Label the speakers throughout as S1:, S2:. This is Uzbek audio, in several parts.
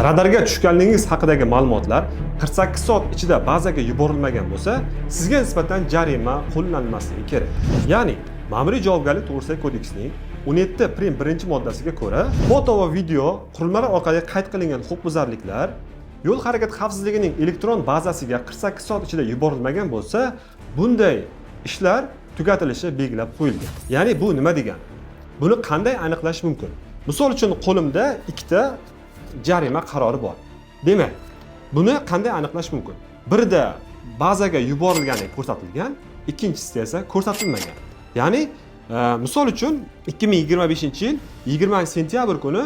S1: Radarga tushganligingiz haqidagi ma'lumotlar 48 soat ichida bazaga yuborilmagan bo'lsa, sizga nisbatan jarima qo'llanmasligi kerak. Ya'ni, Ma'muriy javobgarlik to'g'risidagi kodeksning 17.1-moddasiga ko'ra, foto va video qurilmalar orqali qayd qilingan huquqbuzarliklar yo'l harakati xavfsizligining elektron bazasiga 48 soat ichida yuborilmagan bo'lsa, bunday ishlar tugatilishi belgilab qo'yilgan. Ya'ni bu nima degani? Buni qanday aniqlash mumkin? Misol uchun qo'limda ikkita jarima qarori bor. Demak, buni qanday aniqlash mumkin? Birida bazaga yuborilgani ko'rsatilgan, ikkinchisida esa ko'rsatilmagan. Ya'ni, misol uchun 2025-yil 20-sentyabr kuni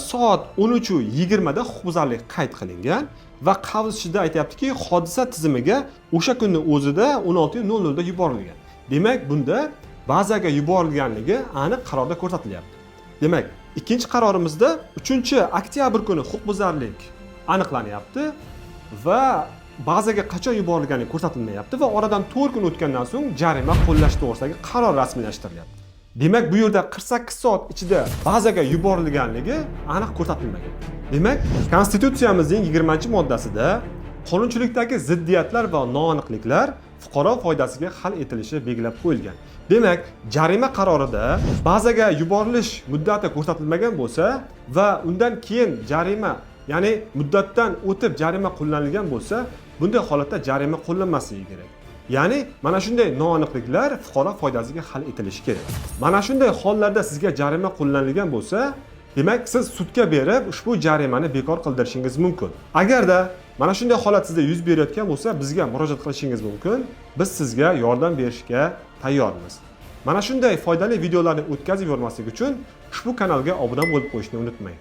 S1: soat 13:20 da huquqbuzarlik qayd qilingan va qavzishida aytayaptiki, hodisa tizimiga o'sha kunning o'zida 16:00 da yuborilgan. Demak, bunda bazaga yuborilganligi aniq qarorda ko'rsatilyapti. Demak, ikkinchi qarorimizda 3-oktyabr kuni huquqbuzarlik aniqlanyapti va bazaga qachon yuborilgani ko'rsatilmayapti va oradan 4 kun o'tgandan so'ng jarima qo'llash to'g'risidagi qaror rasmiylashtirilyapti. Demak, bu yerda 48 soat ichida bazaga yuborilganligi aniq ko'rsatilmagan. Demak, Konstitutsiyamizning 20-moddasida qonunchilikdagi ziddiyatlar va noaniqliklar fuqaro foydasiga hal etilishi belgilab qo'yilgan. Demak, jarima qarorida bazaga yuborilish muddati ko'rsatilmagan bo'lsa va undan keyin jarima, ya'ni muddatdan o'tib jarima qo'llanilgan bo'lsa, bunday holatda jarima qo'llanmasligi kerak. Ya'ni, mana shunday noaniqliklar fuqaro foydasiga hal etilishi kerak. Mana shunday hollarda sizga jarima qo'llanilgan bo'lsa, demak, siz sudga berib ushbu jarimani bekor qildirishingiz mumkin. Agarda mana shunday holat sizda yuz berayotgan bo'lsa, bizga murojaat qilishingiz mumkin. Biz sizga yordam berishga tayyormiz. Mana shunday foydali videolarni o'tkazib yubormaslik uchun ushbu kanalga obuna bo'lib qo'yishni unutmang.